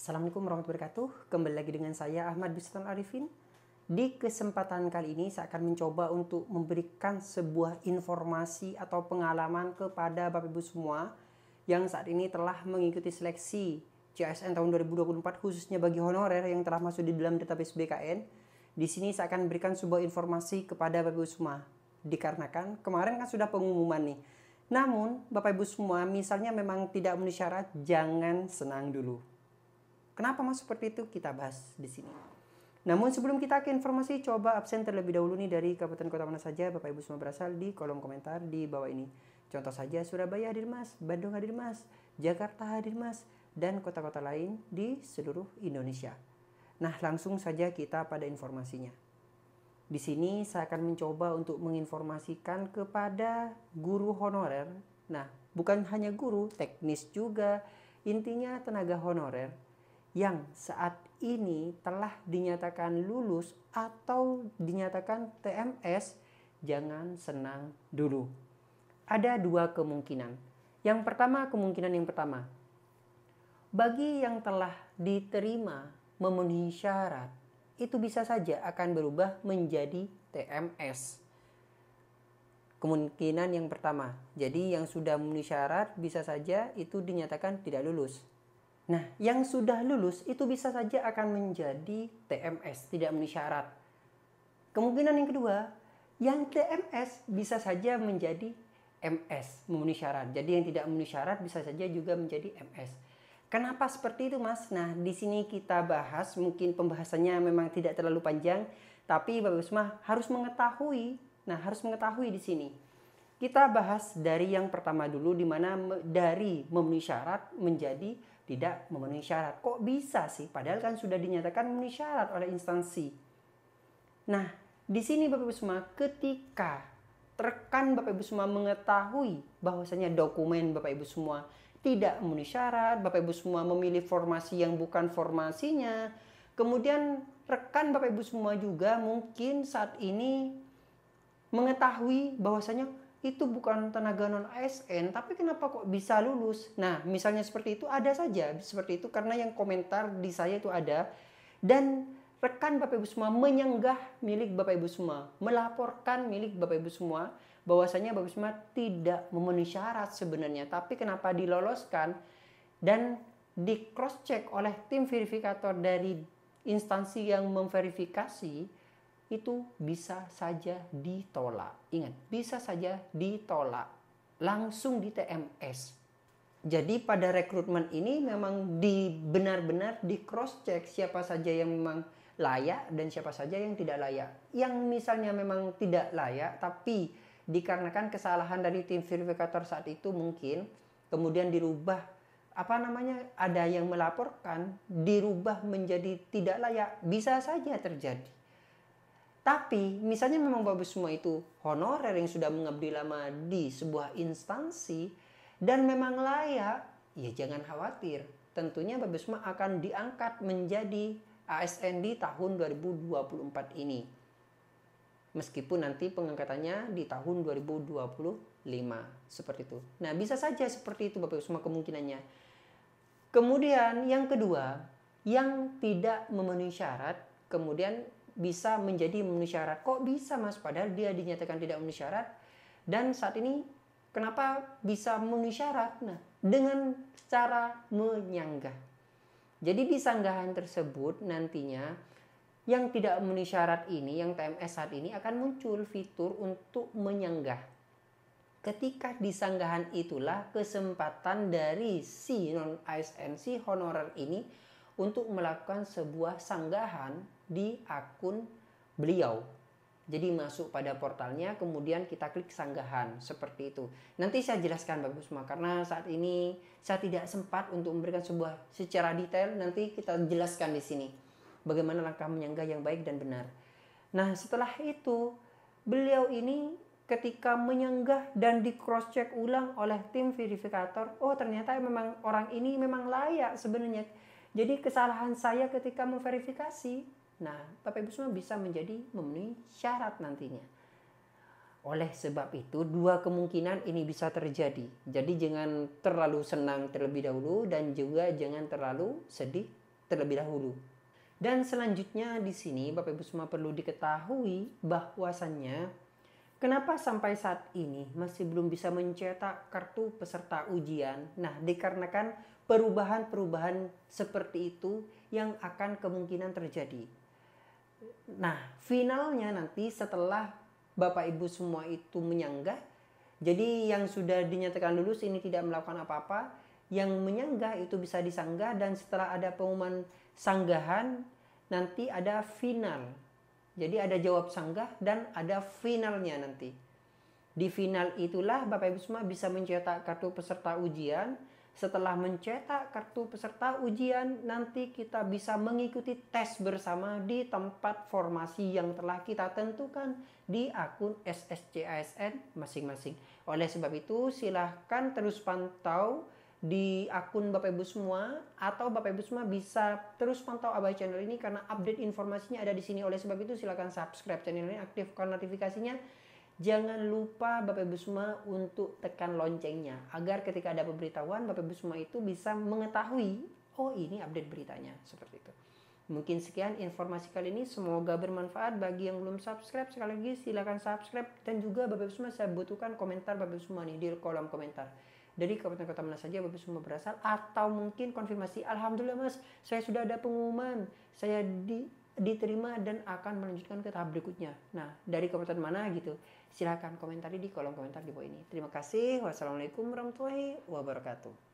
Assalamualaikum warahmatullahi wabarakatuh. Kembali lagi dengan saya Ahmad Bistan Arifin. Di kesempatan kali ini saya akan mencoba untuk memberikan sebuah informasi atau pengalaman kepada Bapak Ibu semua yang saat ini telah mengikuti seleksi CASN tahun 2024 khususnya bagi honorer yang telah masuk di dalam database BKN. Di sini saya akan berikan sebuah informasi kepada Bapak Ibu semua. Dikarenakan kemarin kan sudah pengumuman nih. Namun Bapak Ibu semua misalnya memang tidak memenuhi syarat, jangan senang dulu. Kenapa mas seperti itu? Kita bahas di sini. Namun sebelum kita ke informasi, coba absen terlebih dahulu nih dari kabupaten kota mana saja Bapak Ibu semua berasal di kolom komentar di bawah ini. Contoh saja Surabaya hadir mas, Bandung hadir mas, Jakarta hadir mas, dan kota-kota lain di seluruh Indonesia. Nah langsung saja kita pada informasinya. Di sini saya akan mencoba untuk menginformasikan kepada guru honorer. Nah bukan hanya guru, teknis juga, intinya tenaga honorer yang saat ini telah dinyatakan lulus atau dinyatakan TMS, jangan senang dulu. Ada dua kemungkinan. Yang pertama, kemungkinan yang pertama, bagi yang telah diterima memenuhi syarat, itu bisa saja akan berubah menjadi TMS. Kemungkinan yang pertama, jadi yang sudah memenuhi syarat bisa saja itu dinyatakan tidak lulus. Nah, yang sudah lulus itu bisa saja akan menjadi TMS, tidak memenuhi syarat. Kemungkinan yang kedua, yang TMS bisa saja menjadi MS, memenuhi syarat. Jadi yang tidak memenuhi syarat bisa saja juga menjadi MS. Kenapa seperti itu, Mas? Nah, di sini kita bahas, mungkin pembahasannya memang tidak terlalu panjang, tapi Bapak Ibu semua harus mengetahui. Nah, harus mengetahui di sini. Kita bahas dari yang pertama dulu, di mana dari memenuhi syarat menjadi tidak memenuhi syarat. Kok bisa sih? Padahal kan sudah dinyatakan memenuhi syarat oleh instansi. Nah, di sini Bapak Ibu semua, ketika rekan Bapak Ibu semua mengetahui bahwasanya dokumen Bapak Ibu semua tidak memenuhi syarat, Bapak Ibu semua memilih formasi yang bukan formasinya, kemudian rekan Bapak Ibu semua juga mungkin saat ini mengetahui bahwasanya itu bukan tenaga non ASN, tapi kenapa kok bisa lulus? Nah, misalnya seperti itu, ada saja seperti itu karena yang komentar di saya itu ada, dan rekan Bapak Ibu semua menyanggah milik Bapak Ibu semua, melaporkan milik Bapak Ibu semua bahwasanya Bapak Ibu semua tidak memenuhi syarat sebenarnya, tapi kenapa diloloskan dan di cross check oleh tim verifikator dari instansi yang memverifikasi, itu bisa saja ditolak. Ingat, bisa saja ditolak. Langsung di TMS. Jadi pada rekrutmen ini memang benar-benar di cross check siapa saja yang memang layak dan siapa saja yang tidak layak. Yang misalnya memang tidak layak tapi dikarenakan kesalahan dari tim verifikator saat itu mungkin kemudian dirubah, ada yang melaporkan dirubah menjadi tidak layak, bisa saja terjadi. Tapi misalnya memang Bapak semua itu honorer yang sudah mengabdi lama di sebuah instansi dan memang layak, ya jangan khawatir. Tentunya Bapak semua akan diangkat menjadi ASN di tahun 2024 ini. Meskipun nanti pengangkatannya di tahun 2025 seperti itu. Nah, bisa saja seperti itu Bapak semua kemungkinannya. Kemudian yang kedua, yang tidak memenuhi syarat kemudian bisa menjadi memenuhi syarat. Kok bisa mas? Padahal dia dinyatakan tidak memenuhi syarat. Dan saat ini kenapa bisa memenuhi syarat? Nah, dengan cara menyanggah. Jadi di sanggahan tersebut nantinya yang tidak memenuhi syarat ini, yang TMS saat ini akan muncul fitur untuk menyanggah. Ketika di sanggahan itulah kesempatan dari si non-ASN, si honorer ini untuk melakukan sebuah sanggahan di akun beliau. Jadi masuk pada portalnya, kemudian kita klik sanggahan seperti itu. Nanti saya jelaskan Bapak semua karena saat ini saya tidak sempat untuk memberikan sebuah secara detail. Nanti kita jelaskan di sini bagaimana langkah menyanggah yang baik dan benar. Nah, setelah itu beliau ini ketika menyanggah dan di cross check ulang oleh tim verifikator, oh ternyata memang orang ini memang layak sebenarnya. Jadi kesalahan saya ketika memverifikasi. Nah, Bapak Ibu semua bisa menjadi memenuhi syarat nantinya. Oleh sebab itu, dua kemungkinan ini bisa terjadi. Jadi jangan terlalu senang terlebih dahulu dan juga jangan terlalu sedih terlebih dahulu. Dan selanjutnya di sini Bapak Ibu semua perlu diketahui bahwasannya kenapa sampai saat ini masih belum bisa mencetak kartu peserta ujian. Nah, dikarenakan perubahan-perubahan seperti itu yang akan kemungkinan terjadi. Nah, finalnya nanti setelah Bapak Ibu semua itu menyanggah, jadi yang sudah dinyatakan lulus ini tidak melakukan apa-apa, yang menyanggah itu bisa disanggah, dan setelah ada pengumuman sanggahan nanti ada final. Jadi ada jawab sanggah dan ada finalnya nanti. Di final itulah Bapak Ibu semua bisa mencetak kartu peserta ujian. Setelah mencetak kartu peserta ujian, nanti kita bisa mengikuti tes bersama di tempat formasi yang telah kita tentukan di akun SSC-ASN masing-masing. Oleh sebab itu, silahkan terus pantau di akun Bapak Ibu semua, atau Bapak Ibu semua bisa terus pantau Abah Channel ini karena update informasinya ada di sini. Oleh sebab itu, silahkan subscribe channel ini, aktifkan notifikasinya. Jangan lupa Bapak Ibu semua untuk tekan loncengnya agar ketika ada pemberitahuan Bapak Ibu semua itu bisa mengetahui, oh ini update beritanya, seperti itu. Mungkin sekian informasi kali ini, semoga bermanfaat. Bagi yang belum subscribe, sekali lagi silakan subscribe, dan juga Bapak Ibu semua saya butuhkan komentar Bapak Ibu semua nih di kolom komentar. Dari kabupaten kota mana saja Bapak Ibu semua berasal, atau mungkin konfirmasi, alhamdulillah Mas, saya sudah ada pengumuman, saya diterima dan akan melanjutkan ke tahap berikutnya. Nah, dari kabupaten mana gitu, silahkan komentari di kolom komentar di bawah ini. Terima kasih. Wassalamualaikum warahmatullahi wabarakatuh.